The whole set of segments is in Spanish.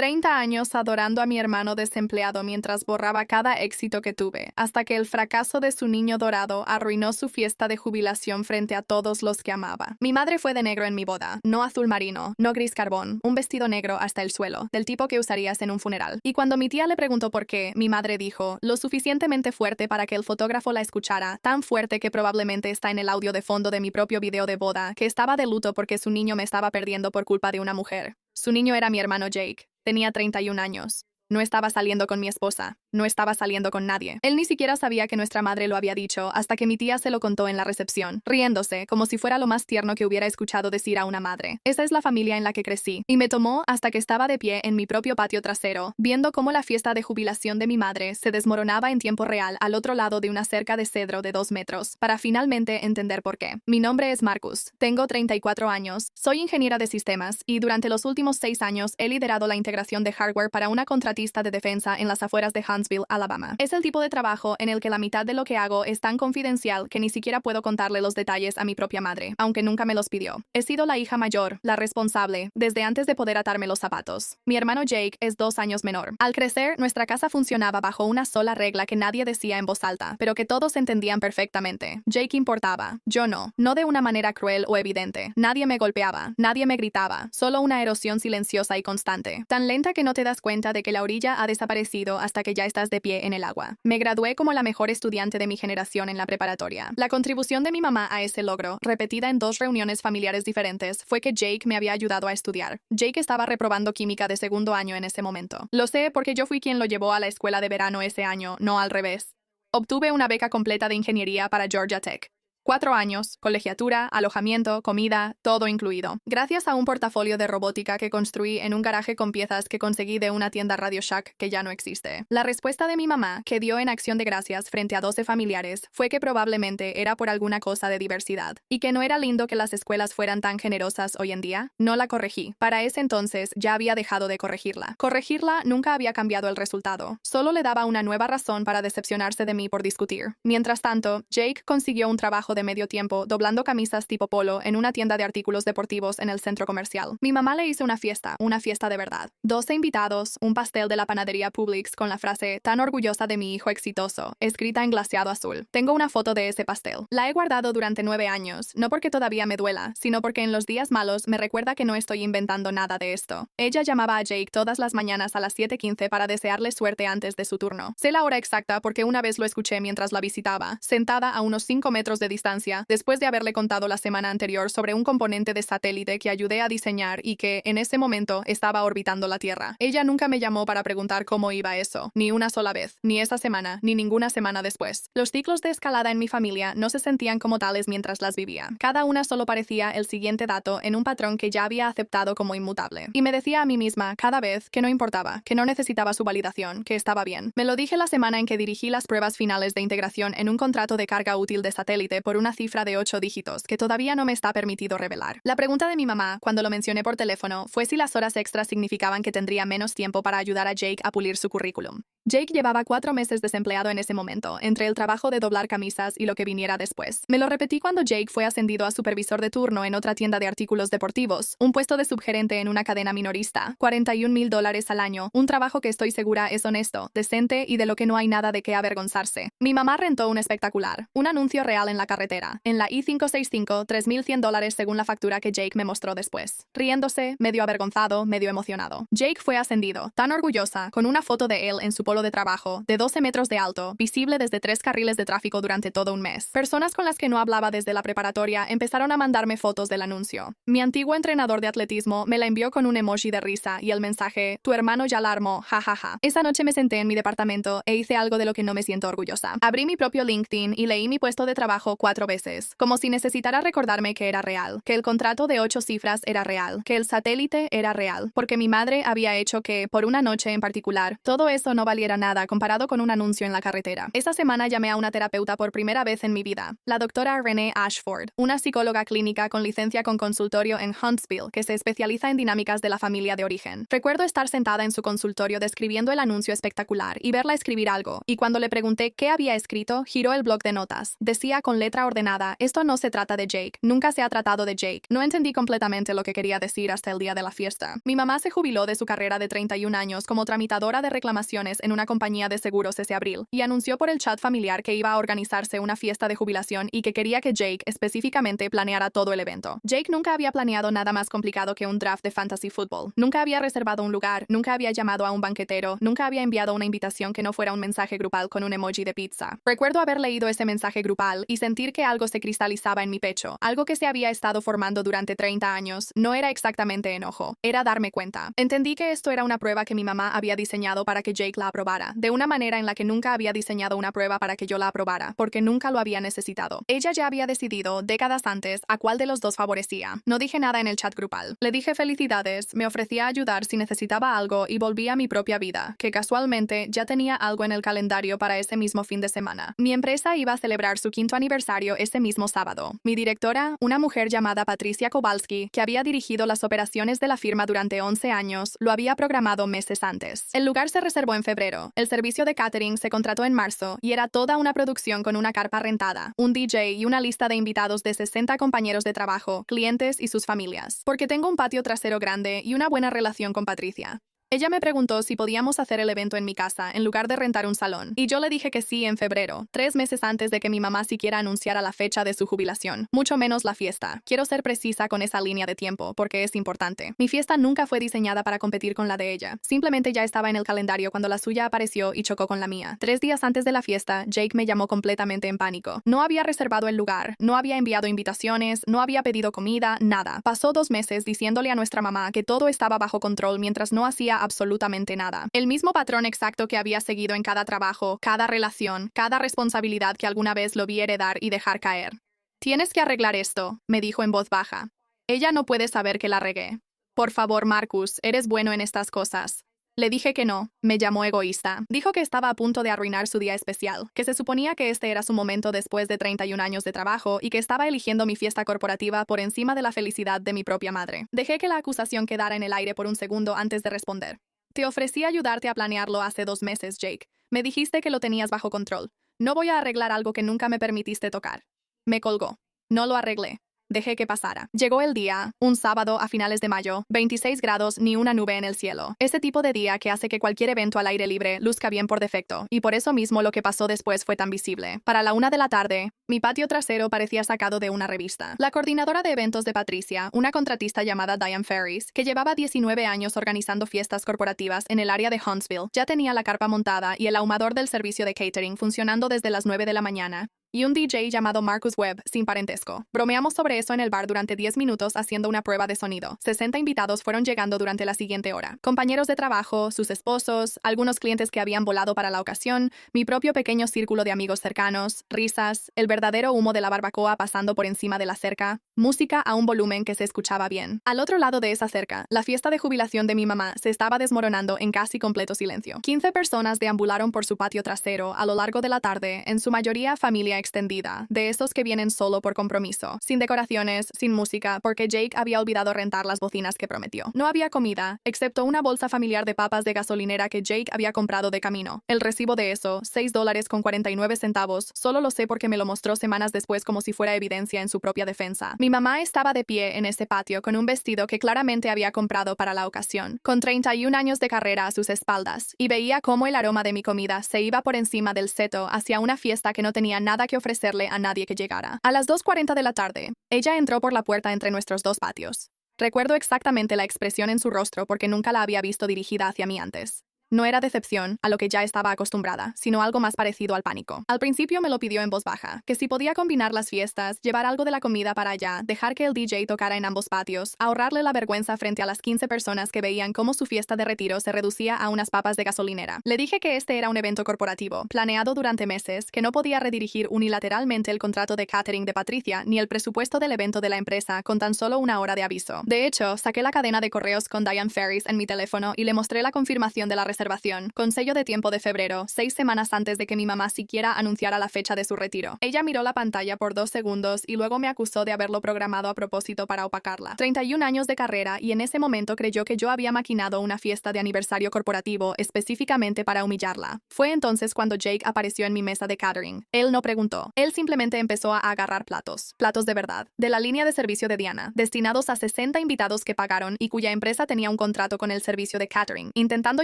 30 años adorando a mi hermano desempleado mientras borraba cada éxito que tuve, hasta que el fracaso de su niño dorado arruinó su fiesta de jubilación frente a todos los que amaba. Mi madre fue de negro en mi boda, no azul marino, no gris carbón, un vestido negro hasta el suelo, del tipo que usarías en un funeral. Y cuando mi tía le preguntó por qué, mi madre dijo, lo suficientemente fuerte para que el fotógrafo la escuchara, tan fuerte que probablemente está en el audio de fondo de mi propio video de boda, que estaba de luto porque su niño me estaba perdiendo por culpa de una mujer. Su niño era mi hermano Jake. Tenía 31 años. No estaba saliendo con mi esposa. No estaba saliendo con nadie. Él ni siquiera sabía que nuestra madre lo había dicho hasta que mi tía se lo contó en la recepción, riéndose, como si fuera lo más tierno que hubiera escuchado decir a una madre. Esa es la familia en la que crecí, y me tomó hasta que estaba de pie en mi propio patio trasero, viendo cómo la fiesta de jubilación de mi madre se desmoronaba en tiempo real al otro lado de una cerca de cedro de 2 metros, para finalmente entender por qué. Mi nombre es Marcus, tengo 34 años, soy ingeniera de sistemas, y durante los últimos 6 años he liderado la integración de hardware para una contratista de defensa en las afueras de Huntsville, Alabama. Es el tipo de trabajo en el que la mitad de lo que hago es tan confidencial que ni siquiera puedo contarle los detalles a mi propia madre, aunque nunca me los pidió. He sido la hija mayor, la responsable, desde antes de poder atarme los zapatos. Mi hermano Jake es 2 años menor. Al crecer, nuestra casa funcionaba bajo una sola regla que nadie decía en voz alta, pero que todos entendían perfectamente. Jake importaba, yo no. No de una manera cruel o evidente. Nadie me golpeaba, nadie me gritaba, solo una erosión silenciosa y constante, tan lenta que no te das cuenta de que la orilla ha desaparecido hasta que ya estás de pie en el agua. Me gradué como la mejor estudiante de mi generación en la preparatoria. La contribución de mi mamá a ese logro, repetida en 2 reuniones familiares diferentes, fue que Jake me había ayudado a estudiar. Jake estaba reprobando química de 2º año en ese momento. Lo sé porque yo fui quien lo llevó a la escuela de verano ese año, no al revés. Obtuve una beca completa de ingeniería para Georgia Tech. 4 años, colegiatura, alojamiento, comida, todo incluido. Gracias a un portafolio de robótica que construí en un garaje con piezas que conseguí de una tienda Radio Shack que ya no existe. La respuesta de mi mamá, que dio en acción de gracias frente a 12 familiares, fue que probablemente era por alguna cosa de diversidad. Y que no era lindo que las escuelas fueran tan generosas hoy en día. No la corregí. Para ese entonces ya había dejado de corregirla. Corregirla nunca había cambiado el resultado. Solo le daba una nueva razón para decepcionarse de mí por discutir. Mientras tanto, Jake consiguió un trabajo de medio tiempo doblando camisas tipo polo en una tienda de artículos deportivos en el centro comercial. Mi mamá le hizo una fiesta de verdad. 12 invitados, un pastel de la panadería Publix con la frase "tan orgullosa de mi hijo exitoso", escrita en glaseado azul. Tengo una foto de ese pastel. La he guardado durante 9 años, no porque todavía me duela, sino porque en los días malos me recuerda que no estoy inventando nada de esto. Ella llamaba a Jake todas las mañanas a las 7:15 para desearle suerte antes de su turno. Sé la hora exacta porque una vez lo escuché mientras la visitaba, sentada a unos 5 metros de distancia, después de haberle contado la semana anterior sobre un componente de satélite que ayudé a diseñar y que, en ese momento, estaba orbitando la Tierra. Ella nunca me llamó para preguntar cómo iba eso, ni una sola vez, ni esa semana, ni ninguna semana después. Los ciclos de escalada en mi familia no se sentían como tales mientras las vivía. Cada una solo parecía el siguiente dato en un patrón que ya había aceptado como inmutable. Y me decía a mí misma cada vez que no importaba, que no necesitaba su validación, que estaba bien. Me lo dije la semana en que dirigí las pruebas finales de integración en un contrato de carga útil de satélite por una cifra de 8 dígitos que todavía no me está permitido revelar. La pregunta de mi mamá, cuando lo mencioné por teléfono, fue si las horas extras significaban que tendría menos tiempo para ayudar a Jake a pulir su currículum. Jake llevaba 4 meses desempleado en ese momento, entre el trabajo de doblar camisas y lo que viniera después. Me lo repetí cuando Jake fue ascendido a supervisor de turno en otra tienda de artículos deportivos, un puesto de subgerente en una cadena minorista, $41,000 al año, un trabajo que estoy segura es honesto, decente y de lo que no hay nada de qué avergonzarse. Mi mamá rentó un espectacular, un anuncio real en la carretera, en la I-565, $3,100 según la factura que Jake me mostró después. Riéndose, medio avergonzado, medio emocionado. Jake fue ascendido, tan orgullosa, con una foto de él en su polo de trabajo, de 12 metros de alto, visible desde 3 carriles de tráfico durante todo un mes. Personas con las que no hablaba desde la preparatoria empezaron a mandarme fotos del anuncio. Mi antiguo entrenador de atletismo me la envió con un emoji de risa y el mensaje, "Tu hermano ya la armó, jajaja". Esa noche me senté en mi departamento e hice algo de lo que no me siento orgullosa. Abrí mi propio LinkedIn y leí mi puesto de trabajo 4 veces, como si necesitara recordarme que era real, que el contrato de 8 cifras era real, que el satélite era real, porque mi madre había hecho que, por una noche en particular, todo eso no valía valiera nada comparado con un anuncio en la carretera. Esa semana llamé a una terapeuta por primera vez en mi vida, la doctora Renee Ashford, una psicóloga clínica con licencia con consultorio en Huntsville que se especializa en dinámicas de la familia de origen. Recuerdo estar sentada en su consultorio describiendo el anuncio espectacular y verla escribir algo, y cuando le pregunté qué había escrito, giró el bloc de notas. Decía con letra ordenada: esto no se trata de Jake, nunca se ha tratado de Jake. No entendí completamente lo que quería decir hasta el día de la fiesta. Mi mamá se jubiló de su carrera de 31 años como tramitadora de reclamaciones en una compañía de seguros ese abril, y anunció por el chat familiar que iba a organizarse una fiesta de jubilación y que quería que Jake específicamente planeara todo el evento. Jake nunca había planeado nada más complicado que un draft de fantasy football. Nunca había reservado un lugar, nunca había llamado a un banquetero, nunca había enviado una invitación que no fuera un mensaje grupal con un emoji de pizza. Recuerdo haber leído ese mensaje grupal y sentir que algo se cristalizaba en mi pecho, algo que se había estado formando durante 30 años. No era exactamente enojo, era darme cuenta. Entendí que esto era una prueba que mi mamá había diseñado para que Jake la aprobara, de una manera en la que nunca había diseñado una prueba para que yo la aprobara, porque nunca lo había necesitado. Ella ya había decidido, décadas antes, a cuál de los dos favorecía. No dije nada en el chat grupal. Le dije felicidades, me ofrecía ayudar si necesitaba algo y volví a mi propia vida, que casualmente ya tenía algo en el calendario para ese mismo fin de semana. Mi empresa iba a celebrar su 5º aniversario ese mismo sábado. Mi directora, una mujer llamada Patricia Kowalski, que había dirigido las operaciones de la firma durante 11 años, lo había programado meses antes. El lugar se reservó en febrero, el servicio de catering se contrató en marzo y era toda una producción con una carpa rentada, un DJ y una lista de invitados de 60 compañeros de trabajo, clientes y sus familias. Porque tengo un patio trasero grande y una buena relación con Patricia. Ella me preguntó si podíamos hacer el evento en mi casa en lugar de rentar un salón, y yo le dije que sí en febrero, 3 meses antes de que mi mamá siquiera anunciara la fecha de su jubilación, mucho menos la fiesta. Quiero ser precisa con esa línea de tiempo, porque es importante. Mi fiesta nunca fue diseñada para competir con la de ella, simplemente ya estaba en el calendario cuando la suya apareció y chocó con la mía. 3 días antes de la fiesta, Jake me llamó completamente en pánico. No había reservado el lugar, no había enviado invitaciones, no había pedido comida, nada. Pasó 2 meses diciéndole a nuestra mamá que todo estaba bajo control mientras no hacía absolutamente nada. El mismo patrón exacto que había seguido en cada trabajo, cada relación, cada responsabilidad que alguna vez lo vi heredar y dejar caer. Tienes que arreglar esto, me dijo en voz baja. Ella no puede saber que la regué. Por favor, Marcus, eres bueno en estas cosas. Le dije que no, me llamó egoísta. Dijo que estaba a punto de arruinar su día especial, que se suponía que este era su momento después de 31 años de trabajo y que estaba eligiendo mi fiesta corporativa por encima de la felicidad de mi propia madre. Dejé que la acusación quedara en el aire por un segundo antes de responder. Te ofrecí ayudarte a planearlo hace 2 meses, Jake. Me dijiste que lo tenías bajo control. No voy a arreglar algo que nunca me permitiste tocar. Me colgó. No lo arreglé. Dejé que pasara. Llegó el día, un sábado a finales de mayo, 26 grados, ni una nube en el cielo. Ese tipo de día que hace que cualquier evento al aire libre luzca bien por defecto, y por eso mismo lo que pasó después fue tan visible. Para la 1 de la tarde, mi patio trasero parecía sacado de una revista. La coordinadora de eventos de Patricia, una contratista llamada Diane Ferris, que llevaba 19 años organizando fiestas corporativas en el área de Huntsville, ya tenía la carpa montada y el ahumador del servicio de catering funcionando desde las 9 de la mañana. Y un DJ llamado Marcus Webb, sin parentesco. Bromeamos sobre eso en el bar durante 10 minutos haciendo una prueba de sonido. 60 invitados fueron llegando durante la siguiente hora. Compañeros de trabajo, sus esposos, algunos clientes que habían volado para la ocasión, mi propio pequeño círculo de amigos cercanos, risas, el verdadero humo de la barbacoa pasando por encima de la cerca, música a un volumen que se escuchaba bien. Al otro lado de esa cerca, la fiesta de jubilación de mi mamá se estaba desmoronando en casi completo silencio. 15 personas deambularon por su patio trasero a lo largo de la tarde, en su mayoría familia extendida, de esos que vienen solo por compromiso, sin decoraciones, sin música, porque Jake había olvidado rentar las bocinas que prometió. No había comida, excepto una bolsa familiar de papas de gasolinera que Jake había comprado de camino. El recibo de eso, $6.49, solo lo sé porque me lo mostró semanas después como si fuera evidencia en su propia defensa. Mi mamá estaba de pie en ese patio con un vestido que claramente había comprado para la ocasión, con 31 años de carrera a sus espaldas, y veía cómo el aroma de mi comida se iba por encima del seto hacia una fiesta que no tenía nada que ofrecerle a nadie que llegara. A las 2:40 de la tarde, ella entró por la puerta entre nuestros 2 patios. Recuerdo exactamente la expresión en su rostro porque nunca la había visto dirigida hacia mí antes. No era decepción, a lo que ya estaba acostumbrada, sino algo más parecido al pánico. Al principio me lo pidió en voz baja, que si podía combinar las fiestas, llevar algo de la comida para allá, dejar que el DJ tocara en ambos patios, ahorrarle la vergüenza frente a las 15 personas que veían cómo su fiesta de retiro se reducía a unas papas de gasolinera. Le dije que este era un evento corporativo, planeado durante meses, que no podía redirigir unilateralmente el contrato de catering de Patricia ni el presupuesto del evento de la empresa con tan solo 1 hora de aviso. De hecho, saqué la cadena de correos con Diane Ferris en mi teléfono y le mostré la confirmación de la reserva observación, con sello de tiempo de febrero, 6 semanas antes de que mi mamá siquiera anunciara la fecha de su retiro. Ella miró la pantalla por 2 segundos y luego me acusó de haberlo programado a propósito para opacarla. 31 años de carrera y en ese momento creyó que yo había maquinado una fiesta de aniversario corporativo específicamente para humillarla. Fue entonces cuando Jake apareció en mi mesa de catering. Él no preguntó. Él simplemente empezó a agarrar platos. Platos de verdad. De la línea de servicio de Diana, destinados a 60 invitados que pagaron y cuya empresa tenía un contrato con el servicio de catering, intentando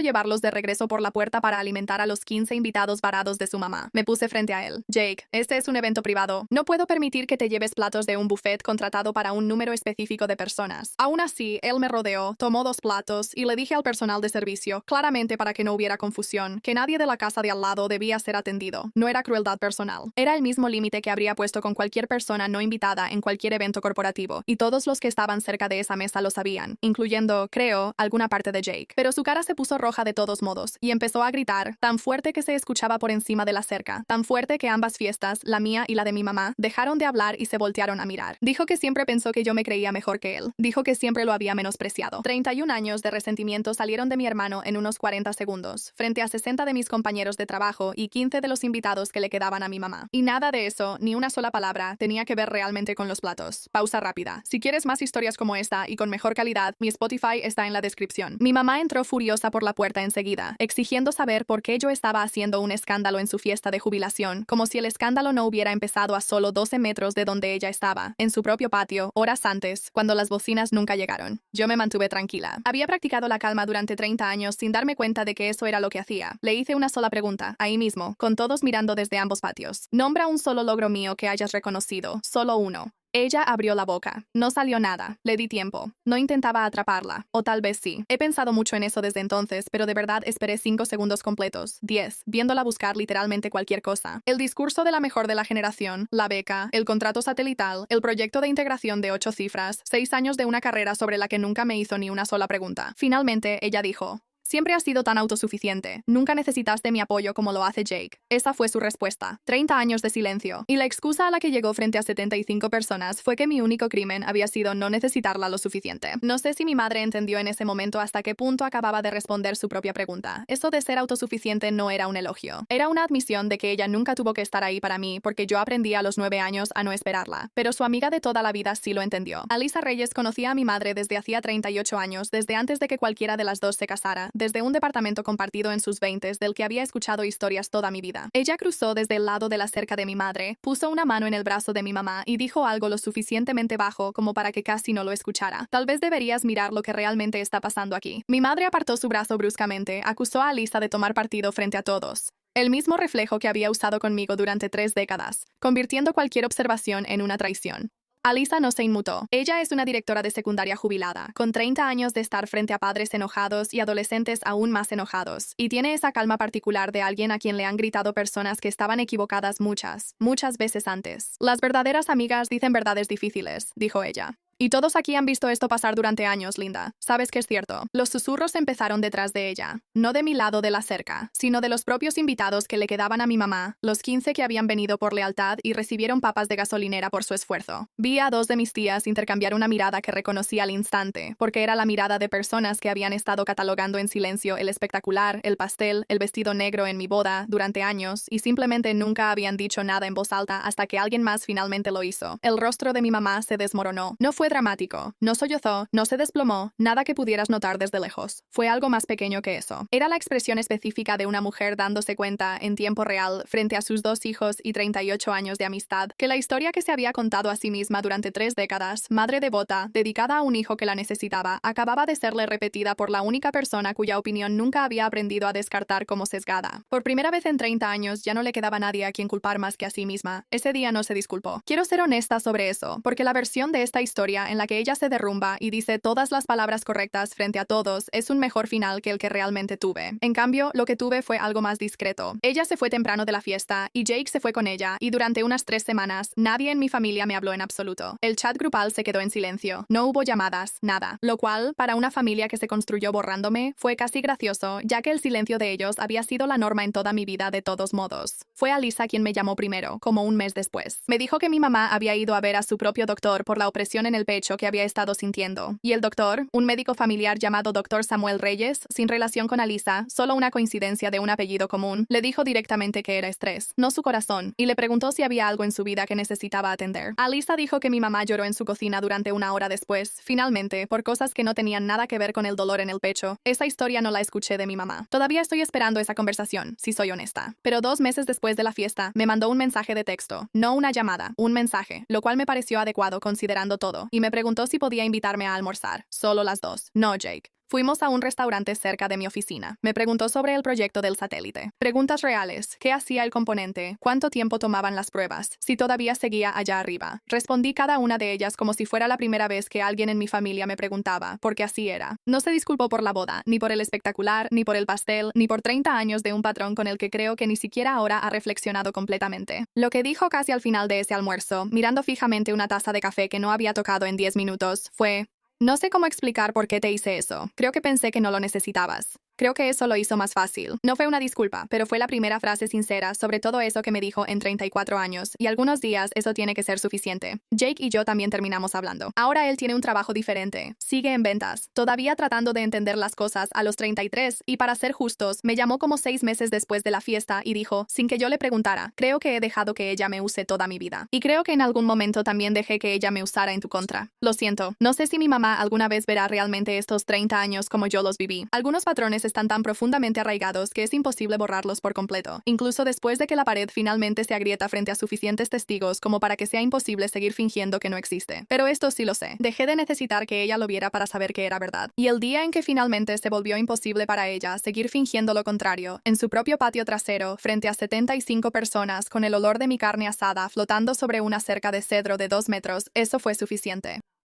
llevarlos de regreso por la puerta para alimentar a los 15 invitados varados de su mamá. Me puse frente a él. Jake, este es un evento privado. No puedo permitir que te lleves platos de un buffet contratado para un número específico de personas. Aún así, él me rodeó, tomó 2 platos y le dije al personal de servicio, claramente para que no hubiera confusión, que nadie de la casa de al lado debía ser atendido. No era crueldad personal. Era el mismo límite que habría puesto con cualquier persona no invitada en cualquier evento corporativo, y todos los que estaban cerca de esa mesa lo sabían, incluyendo, creo, alguna parte de Jake. Pero su cara se puso roja de todos modos, y empezó a gritar, tan fuerte que se escuchaba por encima de la cerca, tan fuerte que ambas fiestas, la mía y la de mi mamá, dejaron de hablar y se voltearon a mirar. Dijo que siempre pensó que yo me creía mejor que él. Dijo que siempre lo había menospreciado. 31 años de resentimiento salieron de mi hermano en unos 40 segundos, frente a 60 de mis compañeros de trabajo y 15 de los invitados que le quedaban a mi mamá. Y nada de eso, ni una sola palabra, tenía que ver realmente con los platos. Pausa rápida. Si quieres más historias como esta y con mejor calidad, mi Spotify está en la descripción. Mi mamá entró furiosa por la puerta enseguida, exigiendo saber por qué yo estaba haciendo un escándalo en su fiesta de jubilación, como si el escándalo no hubiera empezado a solo 12 metros de donde ella estaba, en su propio patio, horas antes, cuando las bocinas nunca llegaron. Yo me mantuve tranquila. Había practicado la calma durante 30 años sin darme cuenta de que eso era lo que hacía. Le hice una sola pregunta, ahí mismo, con todos mirando desde ambos patios. Nombra un solo logro mío que hayas reconocido, solo uno. Ella abrió la boca. No salió nada. Le di tiempo. No intentaba atraparla. O tal vez sí. He pensado mucho en eso desde entonces, pero de verdad esperé 5 segundos completos. 10. Viéndola buscar literalmente cualquier cosa. El discurso de la mejor de la generación, la beca, el contrato satelital, el proyecto de integración de 8 cifras, 6 años de una carrera sobre la que nunca me hizo ni una sola pregunta. Finalmente, ella dijo: siempre has sido tan autosuficiente. Nunca necesitaste mi apoyo como lo hace Jake. Esa fue su respuesta. 30 años de silencio. Y la excusa a la que llegó frente a 75 personas fue que mi único crimen había sido no necesitarla lo suficiente. No sé si mi madre entendió en ese momento hasta qué punto acababa de responder su propia pregunta. Eso de ser autosuficiente no era un elogio. Era una admisión de que ella nunca tuvo que estar ahí para mí porque yo aprendí a los 9 años a no esperarla. Pero su amiga de toda la vida sí lo entendió. Alisa Reyes conocía a mi madre desde hacía 38 años, desde antes de que cualquiera de las dos se casara, desde un departamento compartido en sus 20s del que había escuchado historias toda mi vida. Ella cruzó desde el lado de la cerca de mi madre, puso una mano en el brazo de mi mamá y dijo algo lo suficientemente bajo como para que casi no lo escuchara. Tal vez deberías mirar lo que realmente está pasando aquí. Mi madre apartó su brazo bruscamente, acusó a Alisa de tomar partido frente a todos. El mismo reflejo que había usado conmigo durante 3 décadas, convirtiendo cualquier observación en una traición. Alisa no se inmutó. Ella es una directora de secundaria jubilada, con 30 años de estar frente a padres enojados y adolescentes aún más enojados, y tiene esa calma particular de alguien a quien le han gritado personas que estaban equivocadas muchas veces antes. Las verdaderas amigas dicen verdades difíciles, dijo ella. Y todos aquí han visto esto pasar durante años, Linda. Sabes que es cierto. Los susurros empezaron detrás de ella. No de mi lado de la cerca, sino de los propios invitados que le quedaban a mi mamá, los 15 que habían venido por lealtad y recibieron papas de gasolinera por su esfuerzo. Vi a 2 de mis tías intercambiar una mirada que reconocí al instante, porque era la mirada de personas que habían estado catalogando en silencio el espectacular, el pastel, el vestido negro en mi boda durante años y simplemente nunca habían dicho nada en voz alta hasta que alguien más finalmente lo hizo. El rostro de mi mamá se desmoronó. No fue dramático, no sollozó, no se desplomó, nada que pudieras notar desde lejos. Fue algo más pequeño que eso. Era la expresión específica de una mujer dándose cuenta, en tiempo real, frente a sus 2 hijos y 38 años de amistad, que la historia que se había contado a sí misma durante 3 décadas, madre devota, dedicada a un hijo que la necesitaba, acababa de serle repetida por la única persona cuya opinión nunca había aprendido a descartar como sesgada. Por primera vez en 30 años ya no le quedaba nadie a quien culpar más que a sí misma. Ese día no se disculpó. Quiero ser honesta sobre eso, porque la versión de esta historia en la que ella se derrumba y dice todas las palabras correctas frente a todos es un mejor final que el que realmente tuve. En cambio, lo que tuve fue algo más discreto. Ella se fue temprano de la fiesta y Jake se fue con ella y durante unas 3 semanas nadie en mi familia me habló en absoluto. El chat grupal se quedó en silencio. No hubo llamadas, nada. Lo cual, para una familia que se construyó borrándome, fue casi gracioso, ya que el silencio de ellos había sido la norma en toda mi vida de todos modos. Fue Alisa quien me llamó primero, como un mes después. Me dijo que mi mamá había ido a ver a su propio doctor por la opresión en el pecho que había estado sintiendo. Y el doctor, un médico familiar llamado Dr. Samuel Reyes, sin relación con Alisa, solo una coincidencia de un apellido común, le dijo directamente que era estrés, no su corazón, y le preguntó si había algo en su vida que necesitaba atender. Alisa dijo que mi mamá lloró en su cocina durante una hora después, finalmente, por cosas que no tenían nada que ver con el dolor en el pecho. Esa historia no la escuché de mi mamá. Todavía estoy esperando esa conversación, si soy honesta. Pero 2 meses después de la fiesta, me mandó un mensaje de texto, no una llamada, un mensaje, lo cual me pareció adecuado considerando todo, y me preguntó si podía invitarme a almorzar. Solo las dos. No, Jake. Fuimos a un restaurante cerca de mi oficina. Me preguntó sobre el proyecto del satélite. Preguntas reales. ¿Qué hacía el componente? ¿Cuánto tiempo tomaban las pruebas? Si todavía seguía allá arriba. Respondí cada una de ellas como si fuera la primera vez que alguien en mi familia me preguntaba, porque así era. No se disculpó por la boda, ni por el espectacular, ni por el pastel, ni por 30 años de un patrón con el que creo que ni siquiera ahora ha reflexionado completamente. Lo que dijo casi al final de ese almuerzo, mirando fijamente una taza de café que no había tocado en 10 minutos, fue: no sé cómo explicar por qué te hice eso. Creo que pensé que no lo necesitabas. Creo que eso lo hizo más fácil. No fue una disculpa, pero fue la primera frase sincera sobre todo eso que me dijo en 34 años, y algunos días eso tiene que ser suficiente. Jake y yo también terminamos hablando. Ahora él tiene un trabajo diferente. Sigue en ventas. Todavía tratando de entender las cosas a los 33, y para ser justos, me llamó como 6 meses después de la fiesta y dijo, sin que yo le preguntara, creo que he dejado que ella me use toda mi vida. Y creo que en algún momento también dejé que ella me usara en tu contra. Lo siento. No sé si mi mamá alguna vez verá realmente estos 30 años como yo los viví. Algunos patrones están tan profundamente arraigados que es imposible borrarlos por completo, incluso después de que la pared finalmente se agrieta frente a suficientes testigos como para que sea imposible seguir fingiendo que no existe. Pero esto sí lo sé. Dejé de necesitar que ella lo viera para saber que era verdad. Y el día en que finalmente se volvió imposible para ella seguir fingiendo lo contrario, en su propio patio trasero, frente a 75 personas con el olor de mi carne asada flotando sobre una cerca de cedro de 2 metros, eso fue suficiente.